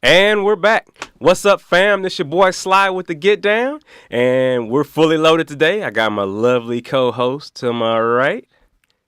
And we're back. What's up, fam? This your boy Sly with the Get Down. And we're fully loaded today. I got my lovely co-host to my right.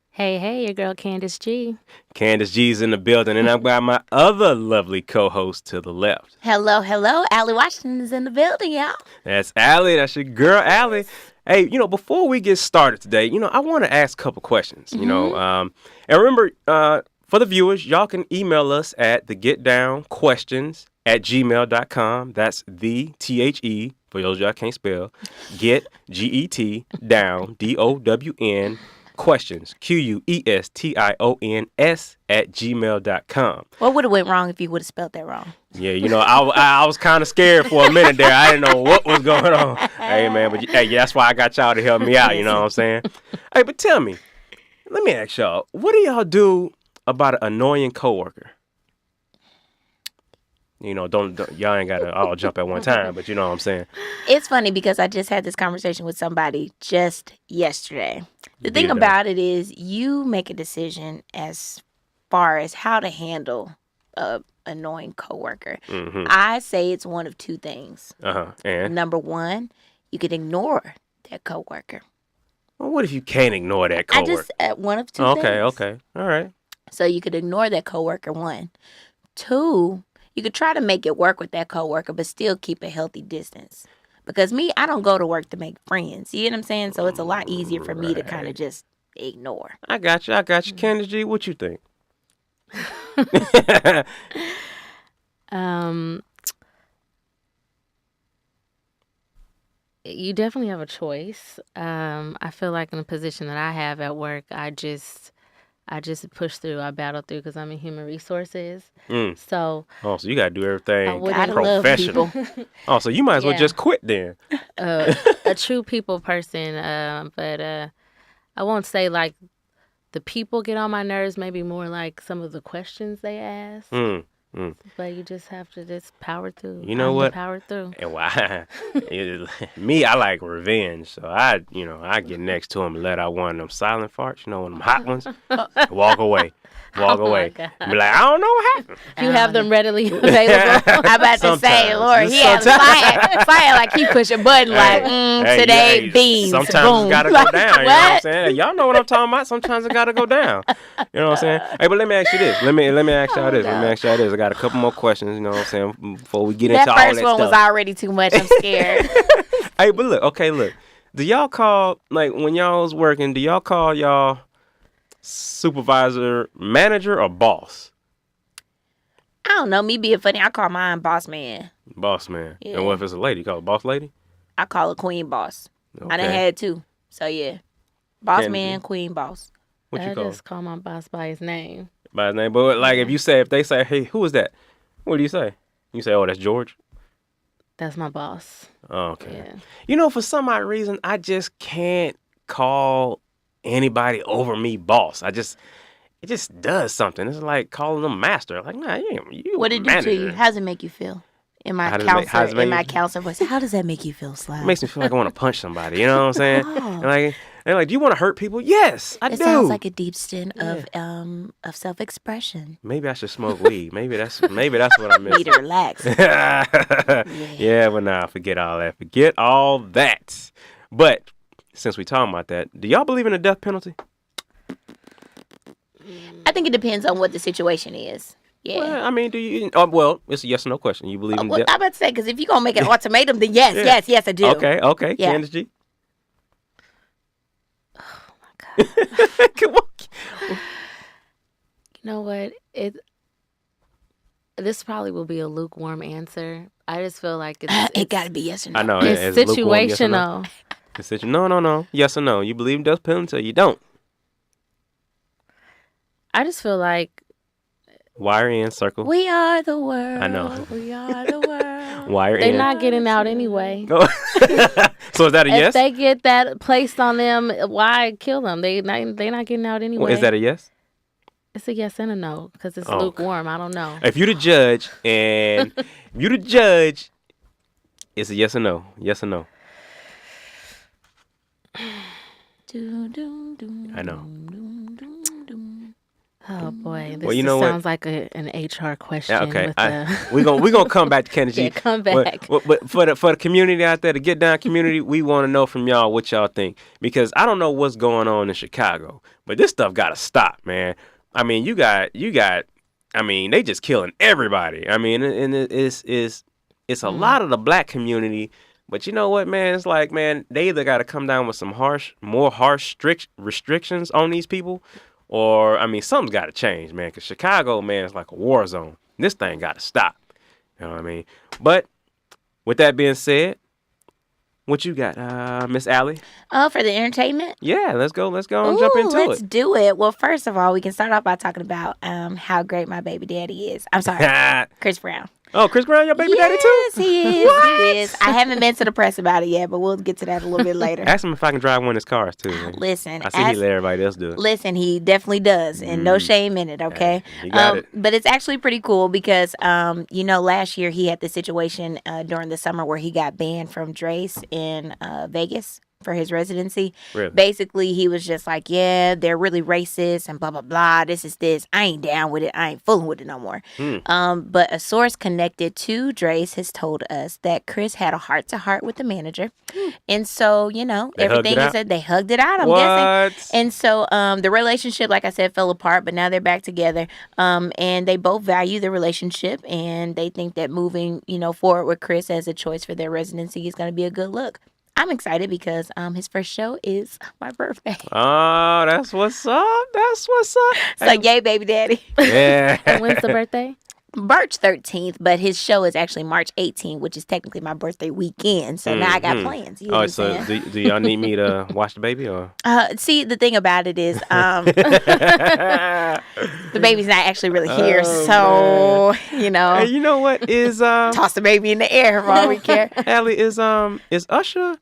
Hey, your girl Candace G. Candace G's in the building. And I've got my other lovely co-host to the left. Hello. Allie Washington is in the building, y'all. That's Allie. That's your girl, Allie. Hey, before we get started today, I want to ask a couple questions, and remember, for the viewers, y'all can email us at thegetdownquestions@gmail.com. That's the THE, for those y'all can't spell, get, G-E-T, down, D-O-W-N, questions, QUESTIONS @gmail.com. What would have went wrong if you would have spelled that wrong? Yeah, I was kind of scared for a minute there. I didn't know what was going on. Hey, man, but that's why I got y'all to help me out, you know what I'm saying? Hey, but tell me, let me ask y'all, what do y'all do about an annoying coworker? Don't y'all ain't got to all jump at one time, but you know what I'm saying? It's funny because I just had this conversation with somebody just yesterday. The thing about it is you make a decision as far as how to handle a annoying coworker. Mm-hmm. I say it's one of two things. And? Number one, you could ignore that coworker. Well, what if you can't ignore that coworker? One of two things. Okay. All right. So you could ignore that coworker, one. Two, you could try to make it work with that coworker, but still keep a healthy distance. Because I don't go to work to make friends. You know what I'm saying? So it's a lot easier for me to kind of just ignore. I got you. Candace G, what you think? You definitely have a choice. I feel like in the position that I have at work, I just push through. I battle through because I'm in human resources. So you got to do everything gotta professional. love people. So you might as well just quit then. A true people person, but I won't say like the people get on my nerves. Maybe more like some of the questions they ask. But you just have to just power through. You know what? Power through. And why? Me, I like revenge. So I get next to him and let out one of them silent farts. One of them hot ones. Walk away. Be like, I don't know what happened. You have them readily available. I'm about to say, Lord, he had fire like he push a button today, beans. Sometimes boom. It's got to go down. You know what I'm saying? Y'all know what I'm talking about. Sometimes it got to go down. You know what I'm saying? Hey, but let me ask you this. Let me ask y'all this. I got a couple more questions, you know what I'm saying, before we get into all that stuff. That first one was already too much. I'm scared. Hey, but look. Do y'all call, like, when y'all was working, do y'all call y'all supervisor manager or boss? I don't know. Me being funny, I call mine boss man. Boss man. Yeah. And what if it's a lady? You call it boss lady? I call her queen boss. Okay. I done had two. So, yeah. Boss Can man, be. queen boss. What you I call? just call my boss by his name. By his name. But, like, if they say, hey, who is that? What do you say? You say, oh, that's George? That's my boss. Oh, okay. Yeah. For some odd reason, I just can't call anybody over me boss. It just does something. It's like calling them master. Like, nah, you What did it do to you? How does it make you feel? In my counselor voice, how does that make you feel, Sly? It makes me feel like I want to punch somebody. You know what I'm saying? And they're like, do you want to hurt people? Yes, I do. It sounds like a deep stint of self-expression. Maybe I should smoke weed. Maybe that's what I missed. Need to relax. Yeah, but nah, forget all that. Forget all that. But since we talking about that, do y'all believe in the death penalty? I think it depends on what the situation is. Yeah. Well, I mean, do you? Well, it's a yes or no question. You believe in death? I'm about to say, because if you're going to make an ultimatum, then yes, I do. Okay. Yeah. Candace G? Oh, my God. Come on. You know what? This probably will be a lukewarm answer. I just feel like it got to be yes or no. I know. It's situational. No. Yes or no. You believe in death penalty or you don't? I just feel like Wire in, circle. We are the world. I know. We are the world. Wire in. they're not getting out anyway. So is that a yes? If they get that placed on them, why kill them? They're not getting out anyway. Well, is that a yes? It's a yes and a no because it's lukewarm. I don't know. If you're the judge it's a yes or no. Yes or no. I know. Oh boy, this Well, you know what? sounds like an HR question. Yeah, okay. With the... we gonna come back to Kennedy. Yeah, come back. But for the community out there, the Get Down community, we want to know from y'all what y'all think, because I don't know what's going on in Chicago, but this stuff gotta stop, man. I mean, you got. I mean, they just killing everybody. I mean, and it's a lot of the black community. But you know what, man? It's like, man, they either got to come down with some more harsh strict restrictions on these people, or, I mean, something's got to change, man, because Chicago, man, is like a war zone. This thing got to stop. You know what I mean? But with that being said, what you got, Miss Allie? Oh, for the entertainment? Yeah, let's go and jump into let's it. do it. Well, first of all, we can start off by talking about how great my baby daddy is. I'm sorry, Chris Brown. Oh, Chris Brown, your baby daddy too? Yes, he is. What? He is. I haven't been to the press about it yet, but we'll get to that a little bit later. Ask him if I can drive one of his cars too. Man. Listen, I see he let everybody else do it. Listen, he definitely does, and no shame in it, okay? You got it. But it's actually pretty cool because, last year he had this situation during the summer where he got banned from Drace in Vegas for his residency. Really? Basically, he was just like, yeah, they're really racist and blah, blah, blah. This is this. I ain't down with it. I ain't fooling with it no more. But a source connected to Drace has told us that Chris had a heart-to-heart with the manager. And so, everything he said, they hugged it out, I'm guessing. And so the relationship, like I said, fell apart, but now they're back together. And they both value the relationship, and they think that moving, forward with Chris as a choice for their residency is going to be a good look. I'm excited because his first show is my birthday. Oh, that's what's up. So, yay, baby daddy. Yeah. And when's the birthday? March 13th, but his show is actually March 18th, which is technically my birthday weekend. So now I got plans. You know what I'm saying? Do y'all need me to watch the baby or? See, the thing about it is, the baby's not actually really here, so Hey, you know what is toss the baby in the air for all we care. Allie, is Usher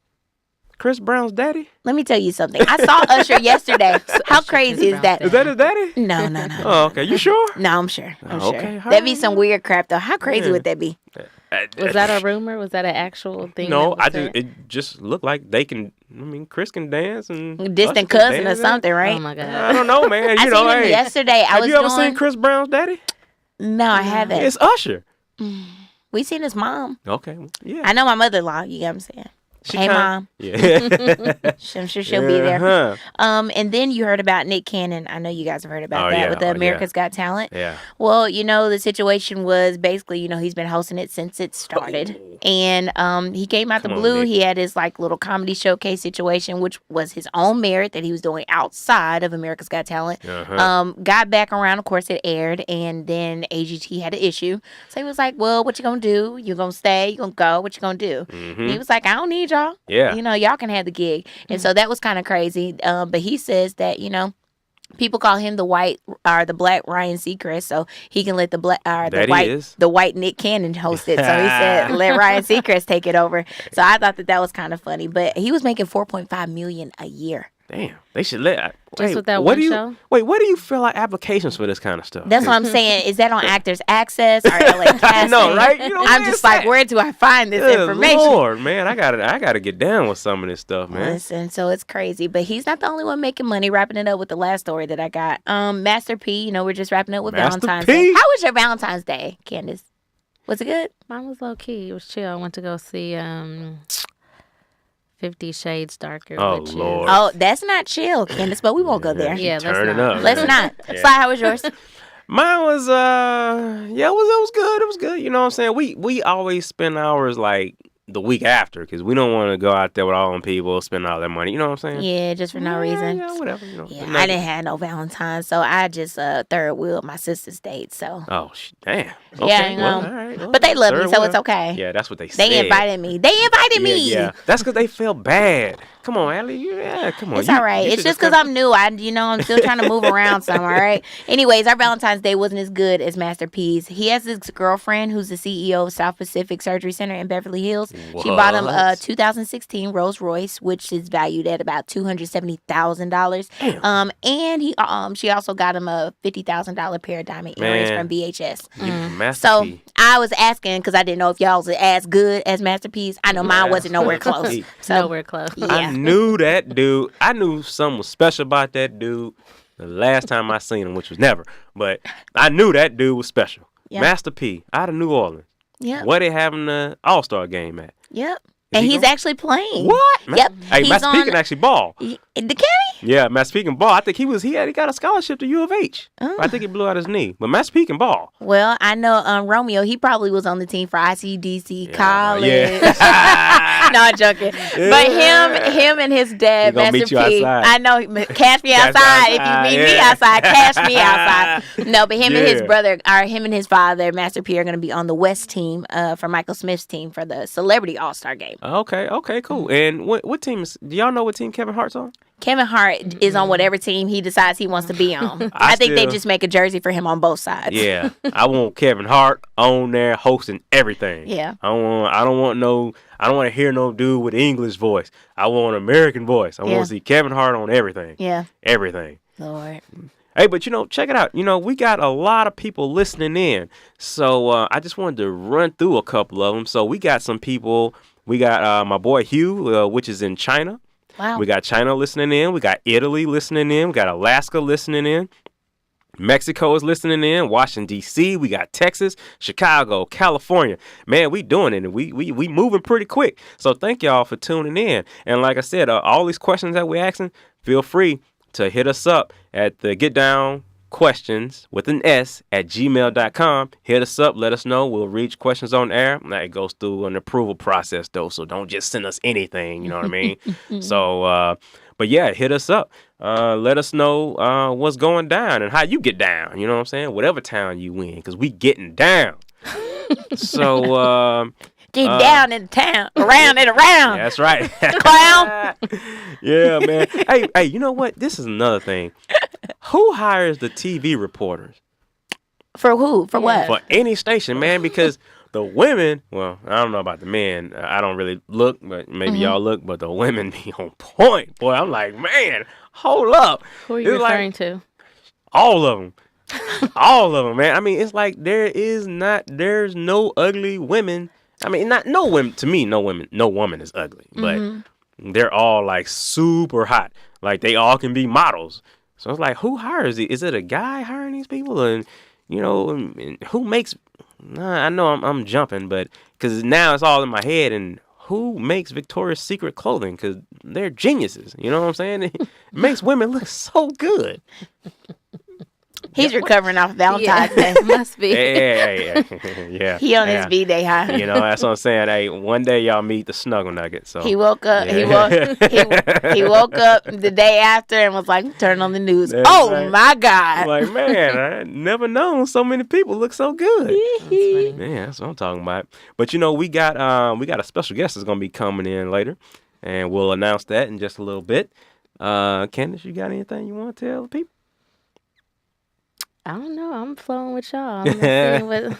Chris Brown's daddy? Let me tell you something. I saw Usher yesterday. How crazy is that? Is that his daddy? No. Oh, okay. You sure? No, I'm sure. Okay. That'd be some weird crap, though. How crazy would that be? Was that a rumor? Was that an actual thing? No, it just looked like they can. I mean, Chris can dance and distant cousin or something, right? Oh my god! I don't know, man. I seen him yesterday. Have you ever seen Chris Brown's daddy? No, I haven't. It's Usher. We seen his mom. Okay, yeah. I know my mother-in-law. You get what I'm saying? Mom. Yeah. I'm sure she'll be there. And then you heard about Nick Cannon. I know you guys have heard about that with the America's Got Talent. Yeah. Well, the situation was basically, he's been hosting it since it started. And he came out the blue. He had his little comedy showcase situation, which was his own merit that he was doing outside of America's Got Talent. Got back around, of course, it aired, and then AGT had an issue. So he was like, well, what you gonna do? You gonna stay? You gonna go? What you gonna do? And he was like, I don't need y'all. Yeah. Y'all can have the gig. And so that was kind of crazy. But he says that, people call him the black Ryan Seacrest, so he can let the white Nick Cannon host it. So he said, let Ryan Seacrest take it over. So I thought that was kind of funny. But he was making $4.5 million a year. Damn, they should let. Just with that one show? Wait, where do you fill out applications for this kind of stuff? That's what I'm saying. Is that on Actors Access or LA Casting? No, right? I'm just like, where do I find this information? Lord, man, I gotta get down with some of this stuff, man. Listen, so it's crazy, but he's not the only one making money. Wrapping it up with the last story that I got. Master P, we're just wrapping up with Valentine's Day. How was your Valentine's Day, Candace? Was it good? Mine was low key. It was chill. I went to go see 50 Shades Darker. Oh, Lord. Oh, that's not chill, Candace, but we won't go there. Yeah, turn it up. Let's not. Sly, how was yours? Mine was, it was good. It was good. You know what I'm saying? We always spend hours the week after because we don't want to go out there with all them people, spend all that money. You know what I'm saying? Yeah, just for no reason. Yeah, whatever. Yeah, I didn't have no Valentine's, so I just third wheeled my sister's date. So. Oh, damn. Okay, yeah, all right. Well, but they love me, so it's okay. Yeah, that's what they said. They invited me. Yeah, that's because they feel bad. Come on, Allie. Come on. It's all right. It's just because I'm new. I'm still trying to move around some, all right? Anyways, our Valentine's Day wasn't as good as Master P's. He has this girlfriend who's the CEO of South Pacific Surgery Center in Beverly Hills. What? She bought him a 2016 Rolls Royce, which is valued at about $270,000. And she also got him a $50,000 pair of diamond earrings from BHS. So I was asking because I didn't know if y'all was as good as Master P's. I know mine wasn't nowhere close. Nowhere close. I knew that dude. I knew something was special about that dude. The last time I seen him, which was never. But I knew that dude was special. Yeah. Master P out of New Orleans. Yep. Where they having the All-Star game at? Yep. Is And he he's going? actually playing. What? Yep. Hey, He's Master P on- can actually ball. The Kenny? Yeah, Master P can ball. I think he got a scholarship to U of H. Oh. I think he blew out his knee. But Master P can ball. Well, I know Romeo, he probably was on the team for ICDC college. Yeah. No, I'm joking. But him and his dad, He gonna Master meet you P. outside. I know. Catch me Catch outside. me If you outside, meet me yeah. outside, catch me outside. No, but him and his Yeah. brother, or him and his father, Master P, are going to be on the West team for Michael Smith's team for the Celebrity All-Star game. Okay, cool. And what team is? Do y'all know what team Kevin Hart's on? Kevin Hart is on whatever team he decides he wants to be on. I think they still- just make a jersey for him on both sides. Yeah, I want Kevin Hart on there hosting everything. Yeah. I don't want to hear no dude with English voice. I want an American voice. I Yeah. want to see Kevin Hart on everything. Yeah. Everything. Lord. Hey, but check it out. We got a lot of people listening in. So I just wanted to run through a couple of them. So we got some people. We got my boy Hugh, which is in China. Wow. We got China listening in. We got Italy listening in. We got Alaska listening in. Mexico is listening in. Washington, D.C. We got Texas, Chicago, California. Man, we doing it. And we moving pretty quick. So thank y'all for tuning in. And like I said, all these questions that we're asking, feel free to hit us up at the Get Down Questions with an S at gmail.com. Hit us up. Let us know. We'll read questions on air. Now, it goes through an approval process, though, so don't just send us anything. You know what I mean? So, but yeah, hit us up. Let us know what's going down and how you get down. You know what I'm saying? Whatever town you in, because we getting down. So, Get down in town, around and around. that's right. Clown. Yeah, man. Hey, you know what? This is another thing. Who hires the TV reporters? For who? For what? For any station, man, because the women, well, I don't know about the men. I don't really look, but maybe y'all look, but the women be on point. Boy, I'm like, man, hold up. Who are you It's like referring to? all of them. All of them, man. I mean, it's like there's no ugly women. I mean, no woman is ugly, but they're all like super hot. Like they all can be models. So it's like, who hires it? Is it a guy hiring these people? And, and who makes, I know I'm jumping, but because now it's all in my head. And who makes Victoria's Secret clothing? Because they're geniuses. You know what I'm saying? It makes women look so good. He's recovering off Valentine's Day. Must be. Yeah. He on his B-Day high. That's what I'm saying. Hey, one day y'all meet the Snuggle Nugget. So He woke up. Yeah. He woke up the day after and was like, "Turn on the news." That's Oh right. my God! I'm like, man, I never known so many people look so good. Man, that's what I'm talking about. But we got a special guest that's gonna be coming in later, and we'll announce that in just a little bit. Candace, you got anything you want to tell the people? I don't know. I'm flowing with y'all. I'm seeing what...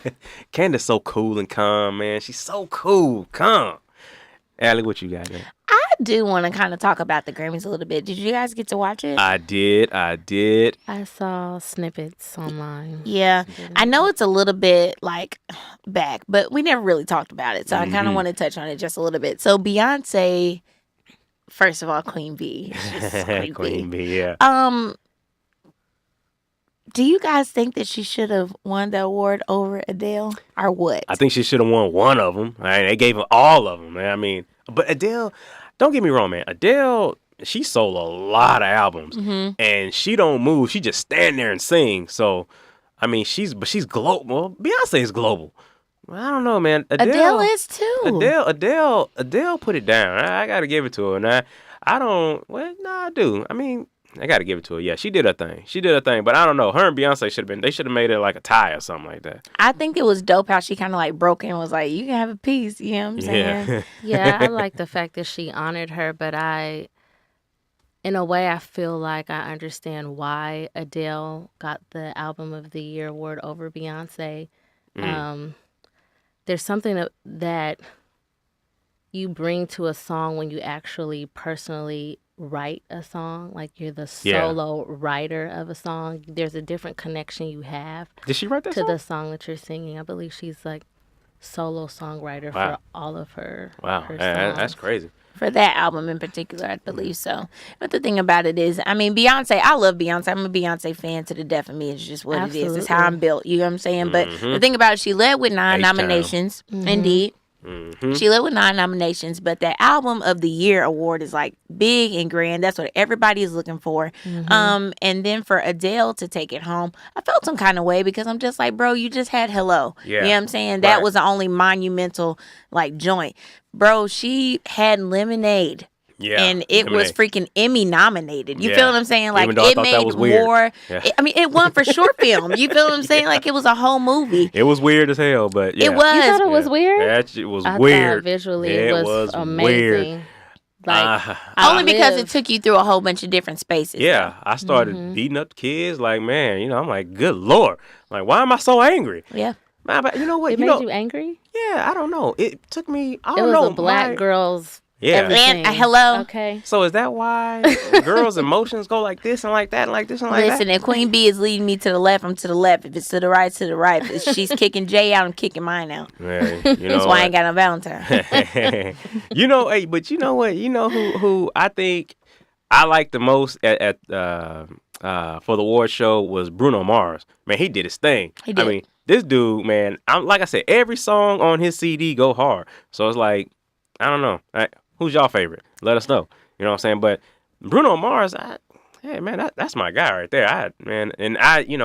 Candace so cool and calm, man. She's so cool, calm. Allie, what you got there? I do want to kind of talk about the Grammys a little bit. Did you guys get to watch it? I did. I saw snippets online. Yeah, I know it's a little bit like back, but we never really talked about it, so I kind of want to touch on it just a little bit. So Beyonce, first of all, Queen Bee. She's Queen Bee, yeah. Do you guys think that she should have won the award over Adele, or what? I think she should have won one of them. They gave her all of them, man. I mean, but Adele, don't get me wrong, man. Adele, she sold a lot of albums, and she don't move. She just stand there and sing. So, I mean, she's global. Well, Beyonce is global. I don't know, man. Adele is too. Adele put it down. I got to give it to her. And I don't. Well, no, I do. I mean, I got to give it to her. Yeah, she did her thing. But I don't know. Her and Beyonce they should have made it like a tie or something like that. I think it was dope how she kind of like broke in and was like, "You can have a piece." You know what I'm saying? Yeah. Yeah, I like the fact that she honored her, but in a way, I feel like I understand why Adele got the Album of the Year award over Beyonce. There's something that you bring to a song when you actually personally write a song, like you're the solo writer of a song. There's a different connection you have Did she write that to song? the song that you're singing. I believe she's like solo songwriter for all of her. Wow, her that's songs. crazy. For that album in particular, I believe so. But the thing about it is, I mean, Beyonce, I love Beyonce. I'm a Beyonce fan to the death of me. It's just what it is. It's how I'm built. You know what I'm saying? But the thing about it, she led with 9 nominations. Indeed. She led with 9 nominations, but the Album of the Year award is like big and grand. That's what everybody is looking for. And then for Adele to take it home, I felt some kind of way because I'm just like, bro, you just had Hello. Yeah. You know what I'm saying? That was the only monumental like joint. Bro, she had Lemonade. Yeah, and it was freaking Emmy nominated. You feel what I'm saying? Like, it made more. Yeah. It won for short film. You feel what I'm saying? Like, it was a whole movie. It was weird as hell, but yeah. It was. You thought it was weird? It was weird. Visually, it was amazing. Weird. Like, only because it took you through a whole bunch of different spaces. Yeah, I started beating up the kids. Like, man, I'm like, good Lord. Like, why am I so angry? Yeah. But you know what? It made you angry? Yeah, I don't know. It took me, I don't know. It was a black girl's everything. And hello. Okay. So is that why girls' emotions go like this and like that and like this and like that? Listen, if Queen B is leading me to the left, I'm to the left. If it's to the right, to the right. If she's kicking Jay out, I'm kicking mine out. Yeah, that's why I ain't got no Valentine. But you know what? You know who I think I like the most at for the award show was Bruno Mars. Man, he did his thing. He did. I mean, this dude, man, like I said, every song on his CD go hard. So it's like, I don't know. Who's y'all favorite? Let us know. You know what I'm saying? But Bruno Mars, hey man, that's my guy right there.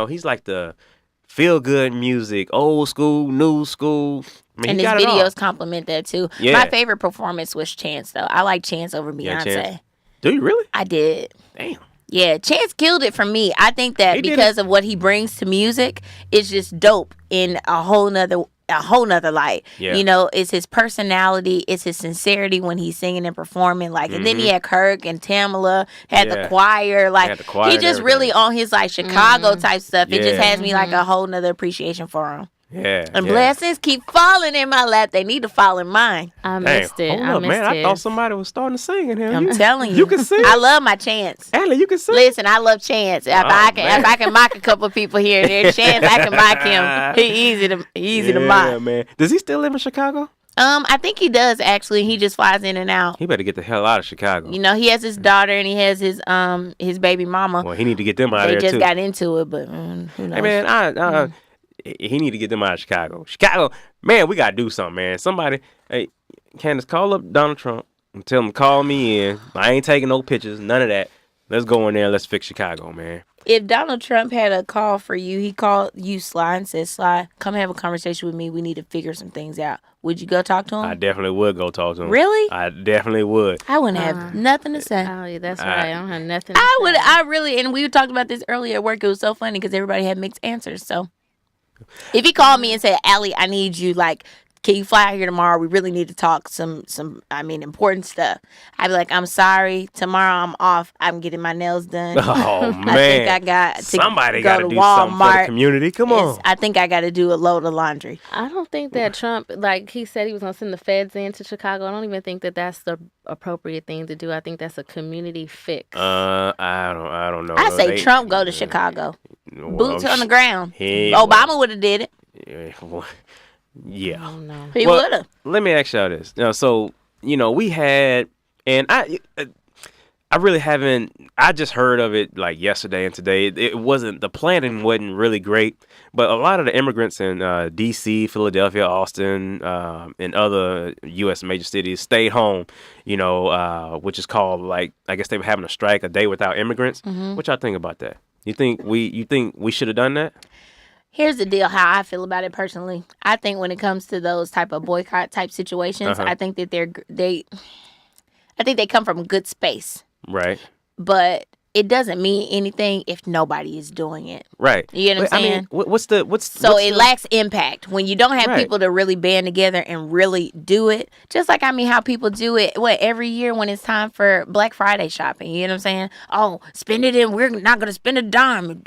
He's like the feel good music, old school, new school. I mean, and his videos compliment that too. Yeah. My favorite performance was Chance though. I like Chance over Beyonce. Yeah, Chance. Do you really? I did. Damn. Yeah, Chance killed it for me. I think that because of what he brings to music, it's just dope in a whole nother light. Yeah. You know, it's his personality, it's his sincerity when he's singing and performing. Like, and then he had Kirk and Tamala, had the choir. Like, he just really on his like Chicago type stuff. It just has me like a whole nother appreciation for him. Yeah. And blessings keep falling in my lap. They need to fall in mine. I missed it. I thought somebody was starting to sing in here. I'm telling you. You can sing. I love my Chance. Allie, you can sing. Listen, I love Chance. If I can mock a couple of people here and there, Chance, I can mock him. He easy to mock. Yeah, man. Does he still live in Chicago? I think he does actually. He just flies in and out. He better get the hell out of Chicago. You know, he has his daughter and he has his baby mama. Well, he need to get them out of there too. They just got into it, but who knows? Hey man, he need to get them out of Chicago. Chicago, man, we gotta do something, man. Somebody, hey, Candace, call up Donald Trump and tell him to call me in. I ain't taking no pictures, none of that. Let's go in there. Let's fix Chicago, man. If Donald Trump had a call for you, he called you, Sly, and said, Sly, come have a conversation with me. We need to figure some things out. Would you go talk to him? I definitely would go talk to him. Really? I definitely would. I wouldn't have nothing to say. Oh, yeah, that's right. I don't have nothing to say. I really, and we talked about this earlier at work. It was so funny because everybody had mixed answers. So if he called me and said, Allie, I need you, like, can you fly out here tomorrow? We really need to talk some important stuff. I'd be like, I'm sorry. Tomorrow I'm off. I'm getting my nails done. Oh, man. I think I got to Somebody got to do Walmart. Something for the community. Come on. I think I got to do a load of laundry. I don't think that Trump, like he said he was going to send the feds into Chicago. I don't even think that that's the appropriate thing to do. I think that's a community fix. I don't know. I say Trump go to Chicago. Boots on the ground. Obama would have did it. Yeah. I don't know. He would have. Let me ask y'all this. We had, and I really haven't, I just heard of it like yesterday and today. The planning wasn't really great, but a lot of the immigrants in D.C., Philadelphia, Austin, and other U.S. major cities stayed home, which is called, like, I guess they were having a strike, a day without immigrants. Mm-hmm. What y'all think about that? You think we should have done that? Here's the deal, how I feel about it personally. I think when it comes to those type of boycott type situations, I think that they come from a good space. Right. But it doesn't mean anything if nobody is doing it. Right. You know what I'm saying? I mean, it lacks impact when you don't have people to really band together and really do it. Just like, how people do it every year when it's time for Black Friday shopping. You know what I'm saying? Oh, spend it we're not going to spend a dime.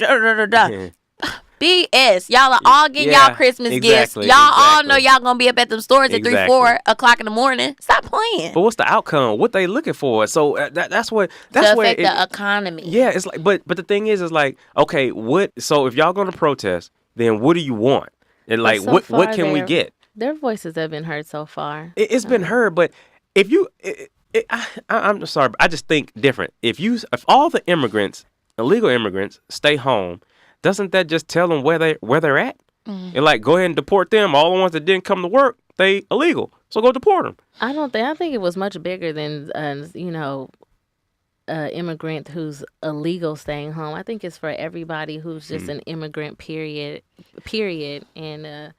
BS. Y'all are all getting y'all Christmas gifts. Y'all all know y'all gonna be up at them stores at 3-4 o'clock in the morning. Stop playing. But what's the outcome? What they looking for? So that's where the economy. Yeah, it's like, but the thing is like, okay, what? So if y'all gonna protest, then what do you want? And like, what can we get? Their voices have been heard so far. It's been heard, but if you, I'm just sorry, but I just think different. If all the illegal immigrants, stay home, doesn't that just tell them where they're at? And like, go ahead and deport them. All the ones that didn't come to work, they illegal. So go deport them. I think it was much bigger than immigrant who's illegal staying home. I think it's for everybody who's just an immigrant. Period. And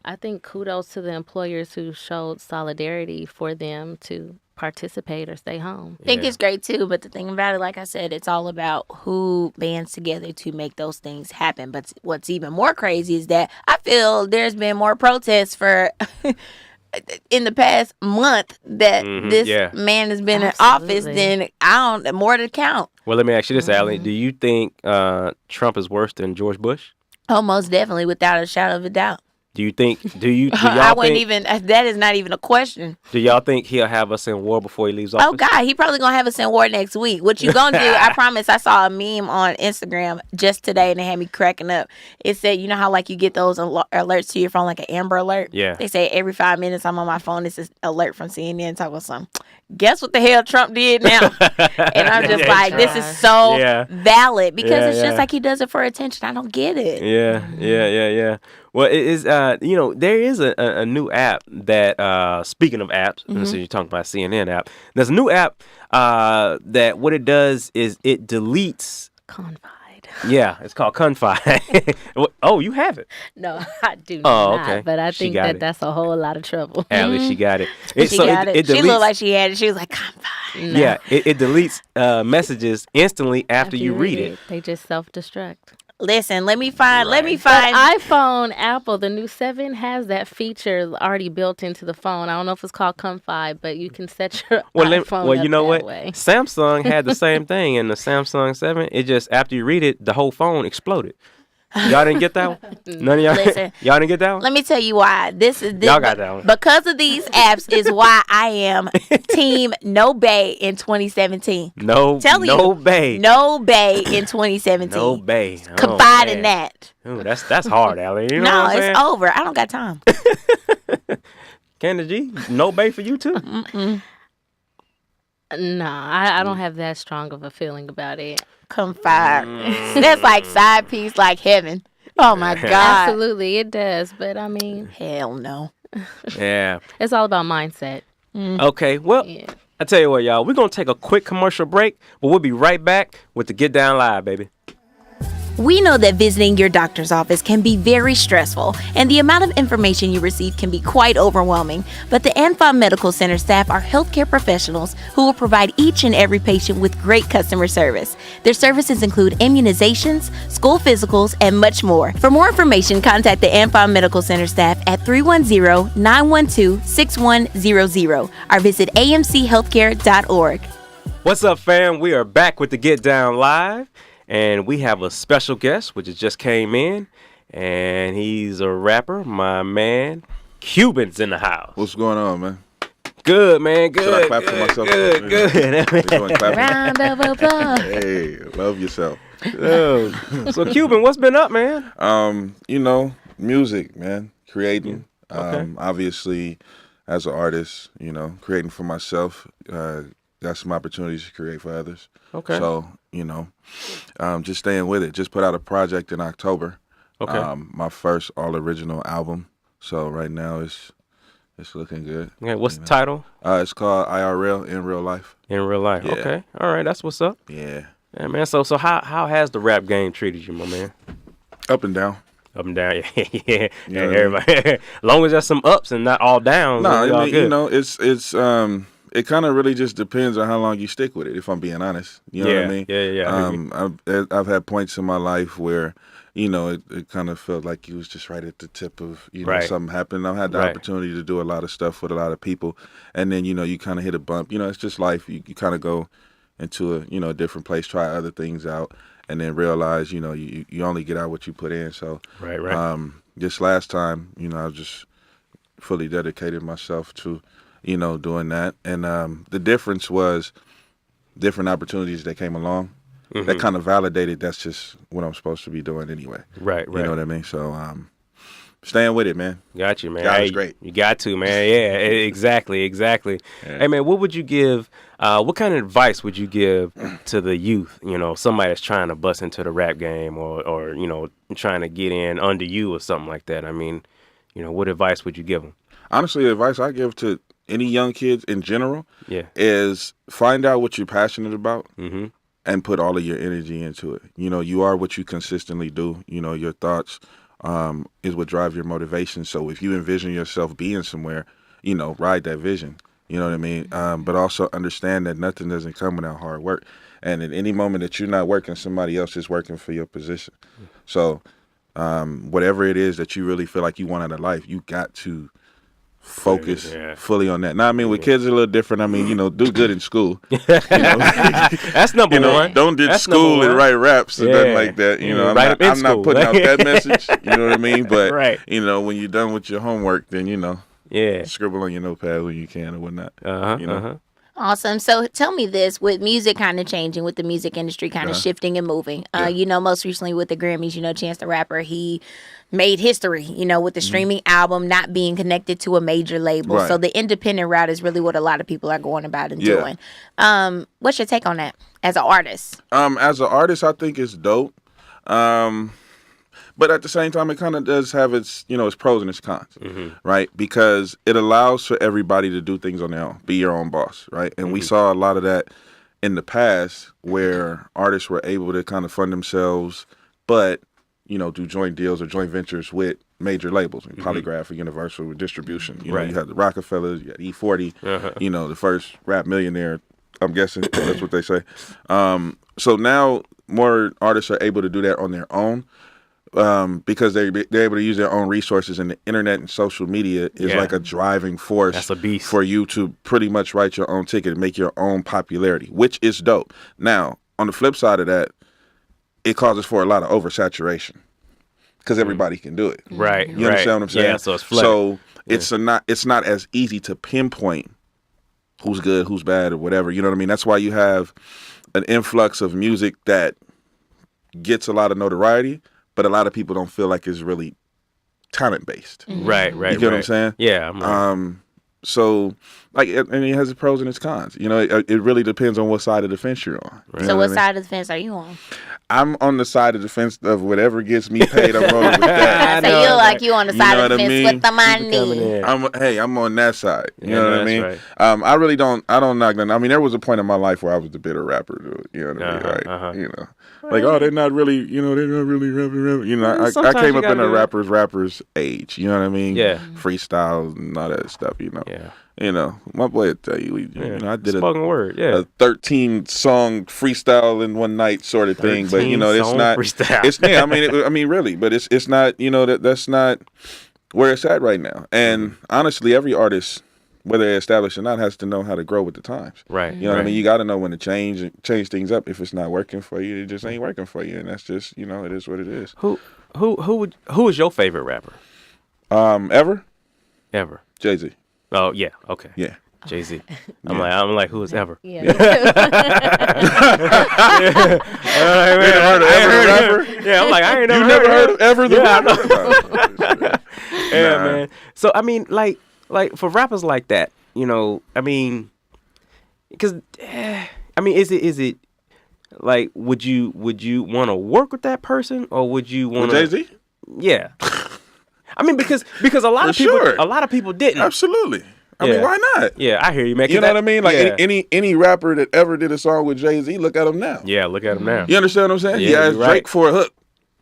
I think kudos to the employers who showed solidarity for them to participate or stay home. I think it's great too, but the thing about it, like I said, it's all about who bands together to make those things happen. But what's even more crazy is that I feel there's been more protests for in the past month that this man has been in office than more to count. Well, let me ask you this, Allie. Do you think Trump is worse than George Bush? Oh, most definitely, without a shadow of a doubt. Do y'all I wouldn't even. That is not even a question. Do y'all think he'll have us in war before he leaves office? Oh God, he probably gonna have us in war next week. What you gonna do? I promise. I saw a meme on Instagram just today, and it had me cracking up. It said, you know how like you get those alerts to your phone, like an Amber Alert. Yeah. They say every 5 minutes I'm on my phone. It's an alert from CNN talking about something. Guess what the hell Trump did now? And I'm just like, this is so valid because it's just like he does it for attention. I don't get it. Yeah. Well, it is, there is a new app that, speaking of apps, since you're talking about CNN app, there's a new app that what it does is it deletes. Confide. Yeah, it's called Confide. Oh, you have it? No, I do not. Okay. But I think that's a whole lot of trouble. Allie, she got it. She got it. She looked like she had it. She was like, Confide. No. Yeah, it deletes messages instantly after you read it. They just self-destruct. Listen, let me find. But iPhone, Apple, the new 7 has that feature already built into the phone. I don't know if it's called Confide, but you can set your iPhone Well, you know what? way. Samsung had the same thing in the Samsung 7. It just, after you read it, the whole phone exploded. Y'all didn't get that one? None of y'all? Listen, y'all didn't get that one? Let me tell you why. Y'all got that one. Because of these apps is why I am team no bay in 2017. No bay. No bay in 2017. No bay. Confide in that. Ooh, that's hard, Allie. You know no, what I'm saying? It's over. I don't got time. Candace G, no bay for you too? No, I don't have that strong of a feeling about it. Confide. That's like side piece, like heaven. Oh my God. Absolutely, it does. But I mean, hell no. Yeah. It's all about mindset. Okay, well, I tell you what, y'all, we're going to take a quick commercial break, but we'll be right back with the Get Down Live, baby. We know that visiting your doctor's office can be very stressful, and the amount of information you receive can be quite overwhelming. But the ANFA Medical Center staff are healthcare professionals who will provide each and every patient with great customer service. Their services include immunizations, school physicals, and much more. For more information, contact the ANFA Medical Center staff at 310-912-6100 or visit amchealthcare.org. What's up, fam? We are back with the Get Down Live. And we have a special guest, which just came in, and he's a rapper. My man, Cuban's in the house. What's going on, man? Good, man. Good. Should I clap for myself? Good. Round of applause. Hey, love yourself. So, Cuban, what's been up, man? Music, man. Creating. Okay. Obviously, as an artist, creating for myself. Got some opportunities to create for others. Okay. So, just staying with it. Just put out a project in October. Okay. My first all original album. So right now it's looking good. Okay. What's the title? It's called IRL, In Real Life. In Real Life. Yeah. Okay. All right. That's what's up. Yeah. Yeah, man. So how has the rap game treated you, my man? Up and down. Up and down. Yeah. You know Everybody. As long as there's some ups and not all downs. No, all good. it's it kind of really just depends on how long you stick with it, if I'm being honest. You know what I mean? Yeah. I've had points in my life where, it kind of felt like you was just right at the tip of, Right. something happened. I've had the opportunity to do a lot of stuff with a lot of people. And then, you kind of hit a bump. It's just life. You kind of go into a different place, try other things out, and then realize, you only get out what you put in. So Right. This last time, I just fully dedicated myself to doing that. And the difference was different opportunities that came along that kind of validated that's just what I'm supposed to be doing anyway. Right. You know what I mean? So, staying with it, man. Got you, man. God Hey, is great. You got to, man. Yeah, exactly. Yeah. Hey, man, what would you give? What kind of advice would you give to the youth? You know, somebody that's trying to bust into the rap game, or you know, trying to get in under you or something like that. I mean, you know, what advice would you give them? Honestly, the advice I give to any young kids in general is find out what you're passionate about and put all of your energy into it. You know, you are what you consistently do. You know, your thoughts is what drive your motivation. So if you envision yourself being somewhere, you know, ride that vision. You know what I mean? But also understand that nothing doesn't come without hard work. And at any moment that you're not working, somebody else is working for your position. So whatever it is that you really feel like you want out of life, you got to focus fully on that. Now, I mean, with kids, it's a little different. I mean, you know, do good in school. You know? That's number one. Don't do school and write raps and nothing like that. You know, I'm not putting out that message. You know what I mean? But, you know, when you're done with your homework, then, you know, scribble on your notepad when you can or whatnot. You know? Awesome. So tell me this, with music kind of changing, with the music industry kind of shifting and moving, you know, most recently with the Grammys, you know, Chance the Rapper, he made history, you know, with the streaming album not being connected to a major label. So the independent route is really what a lot of people are going about and doing. What's your take on that as an artist? As an artist, I think it's dope. But at the same time, it kind of does have its, you know, its pros and its cons, right? Because it allows for everybody to do things on their own, be your own boss, right? And we saw a lot of that in the past where artists were able to kind of fund themselves, but, you know, do joint deals or joint ventures with major labels, Polygraph or Universal with distribution. You know, you had the Rockefellers, you had E40, you know, the first rap millionaire, I'm guessing that's what they say. So now more artists are able to do that on their own. Because they're able to use their own resources, and the internet and social media is like a driving force. That's a beast. For you to pretty much write your own ticket and make your own popularity, which is dope. Now, on the flip side of that, it causes for a lot of oversaturation because everybody can do it. Right. You understand what I'm saying? Yeah, so it's flooded. So it's not as easy to pinpoint who's good, who's bad, or whatever. You know what I mean? That's why you have an influx of music that gets a lot of notoriety, but a lot of people don't feel like it's really talent based. Right. You get what I'm saying? Yeah. So, like, and it has its pros and its cons. You know, it really depends on what side of the fence you're on. Right. So, what side of the fence are you on? I'm on the side of the fence of whatever gets me paid. I'm rolling with that. So you like you on the side of the fence with the money. I'm on that side. You know what I mean? Right. I really don't. I don't knock that. I mean, there was a point in my life where I was the bitter rapper. You know what I mean? Like, you know. Like, oh, they're not really, you know, they're not really rapping. You know, I came up in a rappers age. You know what I mean? Yeah. Freestyle and all that stuff. You know. Yeah. You know, my boy would tell you. You know, I did spoken word. Yeah. a 13-song freestyle in one night sort of thing. But you know, it's not. Freestyle. It's I mean, really. But it's not. You know, that's not where it's at right now. And honestly, every artist, whether they're established or not, has to know how to grow with the times. Right. You know what I mean? You got to know when to change things up. If it's not working for you, it just ain't working for you, and that's just, you know, it is what it is. Who is your favorite rapper? Ever? Jay-Z. Oh yeah. Okay. Yeah. Jay-Z. I'm like, who is ever? Yeah. You never heard of Ever the rapper? Yeah. I'm like, I ain't You never heard of Ever the rapper? Yeah, man. So I mean, like for rappers like that, you know, I mean, because I mean, is it like would you want to work with that person, or would you want to Jay-Z? Yeah. I mean, because a lot of people didn't. Absolutely. I mean, why not? Yeah, I hear you, man. You know what I mean? Like any rapper that ever did a song with Jay-Z, look at him now. Yeah, look at him now. You understand what I'm saying? Yeah, he asked Drake for a hook.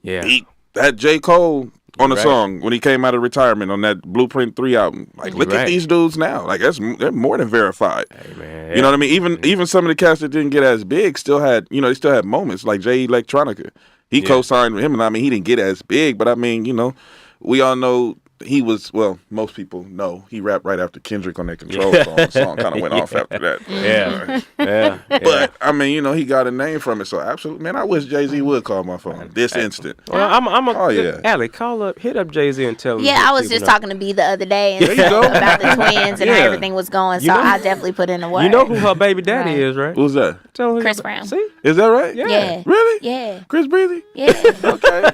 Yeah. He had J. Cole on a song when he came out of retirement on that Blueprint 3 album. Like, look at these dudes now. Like, they're more than verified. Hey, man. You know what I mean? Even some of the cats that didn't get as big still had, you know, they still had moments. Like Jay Electronica. He co-signed with him, and I mean, he didn't get as big, but I mean, you know, we all know he was, well, most people know he rapped right after Kendrick on that Control song. The song kind of went off after that. Yeah. But, I mean, you know, he got a name from it. So, absolutely, man, I wish Jay-Z would call my phone this instant. Well, yeah. Allie, hit up Jay-Z and tell him. Yeah, I was just talking to B the other day and There you go. about the twins and how Yeah. everything was going. So You know- I definitely put in the work. You know who her baby daddy Right. is, right? Who's that? Tell him. Chris Brown. See? Is that right? Yeah. Yeah. Really? Yeah. Chris Breezy? Yeah. Okay.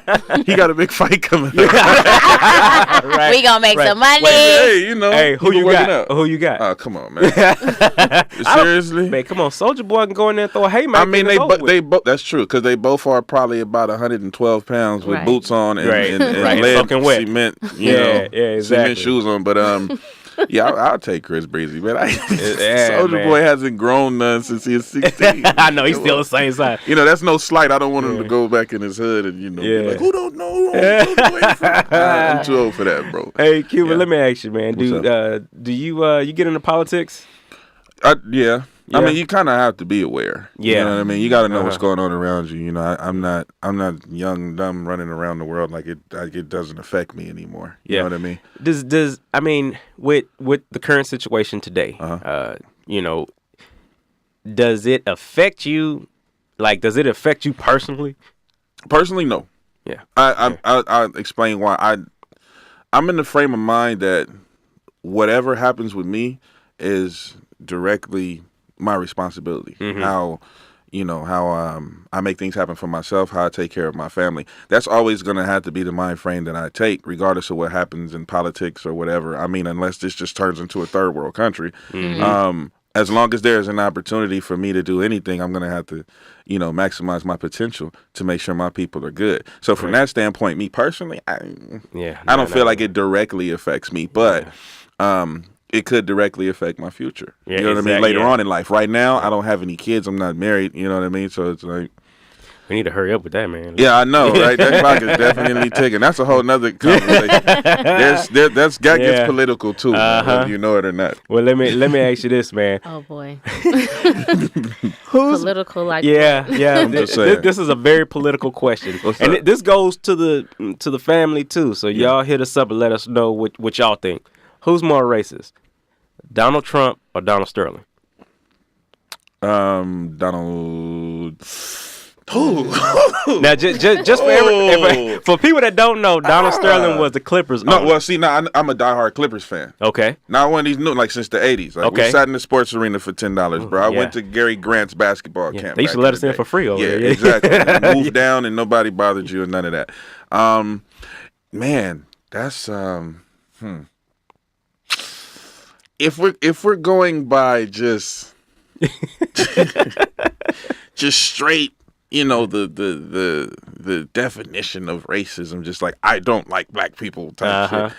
He got a big fight coming up. Right. We gonna make some money. Hey, you know. Hey, who he been you working got? out. Who you got? Oh, come on, man. Seriously? Man, come on, Soldier Boy can go in there and throw a haymaker. I mean, and it's over with. they both. That's true because they both are probably about 112 pounds with Right. boots on and, Right. and Right. lead Soaking wet. cement. Yeah, exactly. Cement shoes on. But yeah, I'll take Chris Breezy. But Yeah, Soldier man. Boy hasn't grown none since he was 16. I know he's still the same size. You know, that's no slight. I don't want him to go back in his hood and be Yeah. like, who don't know? Who don't know where he from? I'm too old for that, bro. Hey, Cuban, Yeah. let me ask you, man. What's Do you get into politics? Yeah. I Yeah. mean, you kind of have to be aware. Yeah. You know what I mean? You got to know what's Uh-huh. going on around you. You know, I'm not young, dumb, running around the world like it doesn't affect me anymore. You Yeah. know what I mean? Does I mean with the current situation today, you know, does it affect you? Like, does it affect you personally? Personally, no. Yeah. I'll explain why. I'm in the frame of mind that whatever happens with me is directly my responsibility. Mm-hmm. How I make things happen for myself, how I take care of my family. That's always going to have to be the mind frame that I take, regardless of what happens in politics or whatever. I mean, unless this just turns into a third world country. Mm-hmm. As long as there's an opportunity for me to do anything, I'm going to have to, maximize my potential to make sure my people are good. So from that standpoint, me personally, I don't feel like it directly affects me, but it could directly affect my future. Yeah, you know what I mean? exactly, Later yeah. on in life. Right now, I don't have any kids. I'm not married. You know what I mean? So it's like, We need to hurry up with that, man. yeah, I know, right? That clock is definitely ticking. That's a whole nother conversation. That Yeah. gets political too, whether you know it or not. Well, let me ask you this, man. Oh boy. Who's Political like Yeah. just saying. This is a very political question, What's and up? this goes to the family too. So y'all hit us up and let us know what y'all think. Who's more racist, Donald Trump or Donald Sterling? Donald. Now, just for people that don't know, Donald Sterling was the Clippers. No, owner. well, see, now I'm a diehard Clippers fan. Okay. Not one of these new, like since the '80s. Like, Okay. we sat in the sports arena for $10, bro. I Yeah. went to Gary Grant's basketball Yeah, camp. they used to back let the us in day. for free over yeah, there. Yeah. exactly. Moved down and nobody bothered you and none of that. Man, that's If we're going by just straight, the definition of racism, just like I don't like black people type shit.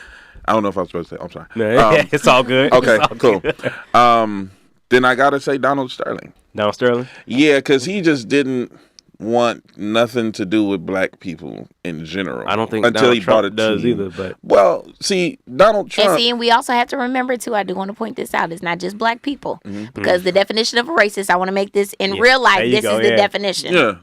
I don't know if I was supposed to say. I'm sorry. No, it's all good. Okay, It's all cool. good. Then I gotta say Donald Sterling. Donald Sterling. Yeah, because he just didn't want nothing to do with black people in general. I don't think until Donald he Trump brought it does to either. But Well, see, Donald Trump. And we also have to remember too, I do want to point this out, it's not just black people. Because the definition of a racist, I want to make this in real There life, you this go, is the yeah. definition. Yeah.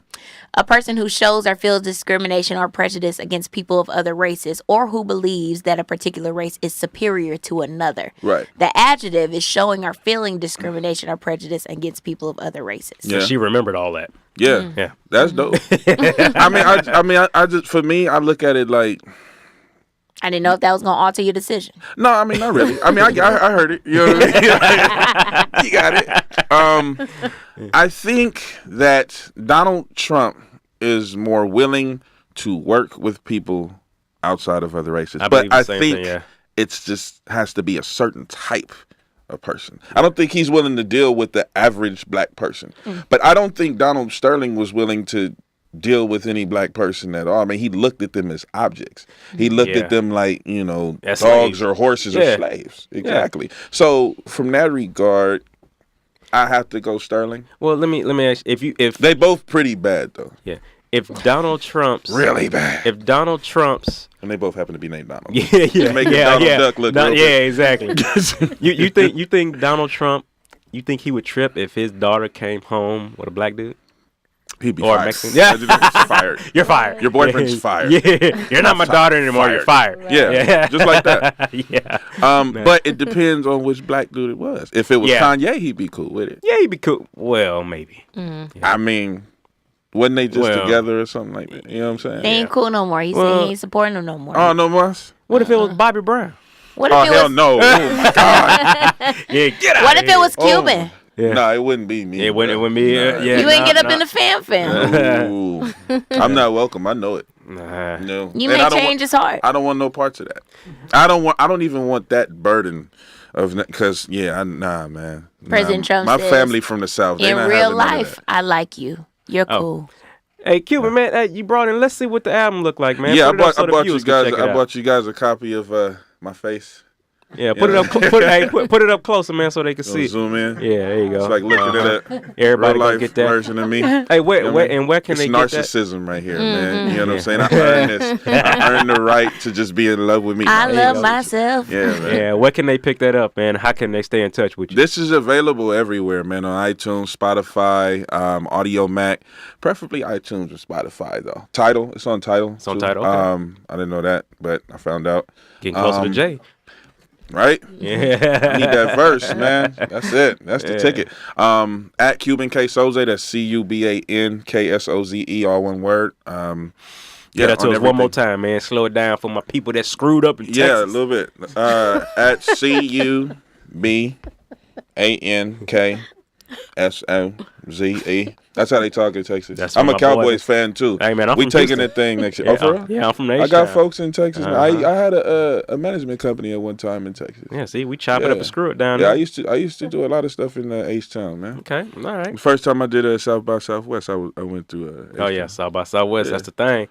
A person who shows or feels discrimination or prejudice against people of other races, or who believes that a particular race is superior to another. Right. The adjective is showing or feeling discrimination or prejudice against people of other races. Yeah. she remembered all that. Yeah. Yeah. That's dope. I just for me, I look at it like. I didn't know if that was going to alter your decision. No, I mean, not really. I mean, I heard it. You know what I mean? You got it. I think that Donald Trump is more willing to work with people outside of other races. I But believe the I same think thing, yeah. it's just has to be a certain type of person. I don't think he's willing to deal with the average black person. But I don't think Donald Sterling was willing to deal with any black person at all. I mean, he looked at them as objects. He looked Yeah. at them like, As dogs slaves. or horses Yeah. or slaves. Exactly. So from that regard, I have to go Sterling. Well, let me ask you, if They both pretty bad though. yeah, if Donald Trump's Really bad. if Donald Trump's And they both happen to be named Donald. yeah, Making yeah, Donald yeah. Duck look No, real yeah, good. exactly. you think Donald Trump, you think he would trip if his daughter came home with a black dude? He'd be Or fired. Mexican. Yeah. Fired. You're fired. Your boyfriend's fired. Yeah. You're not my daughter anymore. You're fired. Yeah. Just like that. Yeah. But it depends on which black dude it was. If it was Kanye, he'd be cool with it. Yeah, he'd be cool. Well, maybe. I mean, wasn't they just together or something like that? You know what I'm saying? They ain't cool no more. He said he ain't supporting them no more. Oh, no more? What if it was Bobby Brown? What if Oh, it hell was, no. Oh, my God. Yeah, get out. What if it was Cuban? Yeah. No, it wouldn't be me. It wouldn't be. Yeah. You ain't get up in the fam. Ooh. I'm not welcome. I know it. Nah. No. You And may I don't change his heart. I don't want no parts of that. I don't even want that burden of because nah, man. President Trump my says, family from the South. They In not real having none of life, that. I like you. You're cool. Hey, Cuban, man, you brought in. Let's see what the album look like, man. Yeah, Put it up so I the bought you viewers can guys. check it I out. bought you guys a copy of my face. Yeah, put it up. Put it up closer, man, so they can see. Zoom in. Yeah, there you go. It's like looking at a Everybody real gonna life get that. version of me. Hey, where can it's they get that? narcissism right here, man. You know what I'm saying? I earned this. I earned the right to just be in love with me. I man. love myself. Yeah, man. Yeah, where can they pick that up, man? How can they stay in touch with you? This is available everywhere, man. On iTunes, Spotify, Audio Mac, preferably iTunes or Spotify though. Tidal, it's on Tidal. It's on too. Tidal, okay. I didn't know that, but I found out. Getting closer to Jay. Right? Yeah. I need that verse, man. That's it. That's the ticket. At Cuban K Soze, that's CUBANKSOZE, all one word. Get that to us one more time, man. Slow it down for my people that screwed up in Texas. Yeah, a little bit. At CUBANKSOZE. That's how they talk in Texas. That's I'm what a my boy Cowboys is. fan too. Hey, man, I'm we from taking Houston. that thing next year. Yeah, Oh, for real? yeah, I'm from the I got H-Town. folks in Texas. I had a management company at one time in Texas. Yeah, see, we chop it up and screw it down Yeah, there. I used to do a lot of stuff in H-Town, man. Okay, all right. The first time I did South by Southwest, I went to Oh, yeah, South by Southwest. Yeah. That's the thing.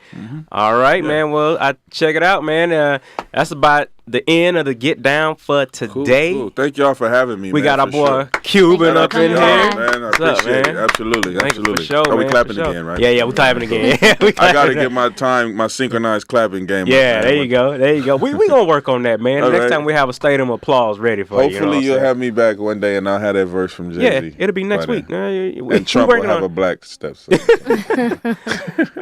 All right, man. Well, I check it out, man. That's about the end of the Get Down for today. Cool. Thank y'all for having me. We man, got our for boy sure. Cuban Shout out up to in y'all, here. man. I What's up, appreciate it. man? Absolutely. Thank you for Absolutely. sure, Are we man, clapping for sure. again, right? Yeah, we clapping again. I got to get my synchronized clapping game. Yeah, up, there man. you go. There you go. We gonna work on that, man. All Next right. time we have a stadium applause ready for you. Hopefully you'll have me back one day and I'll have that verse from Jay-Z. Yeah, it'll be next by week. then. We And Trump will working have on a black stepson.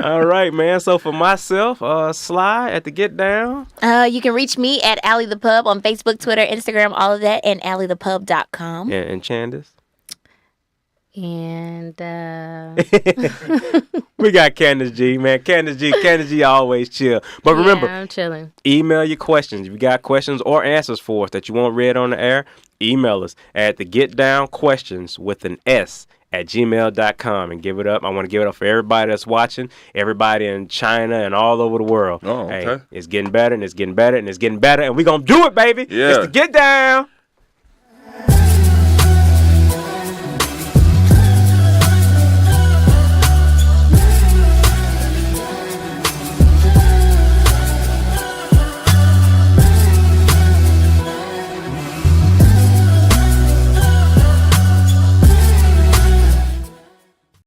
All right, man. So for myself, Sly at the Get Down. You can reach me at Allie the Pub on Facebook, Twitter, Instagram, all of that, and AllieThePub.com. And Chandis. And We got Candace G, man. Candace G always chill. But remember, yeah, I'm chilling. email your questions. If you got questions or answers for us that you want read on the air, email us at the Get Down Questions with an S at gmail.com and give it up. I want to give it up for everybody that's watching, everybody in China and all over the world. Oh, okay. Hey, it's getting better and it's getting better and it's getting better and we're going to do it, baby. Yeah. It's the Get Down.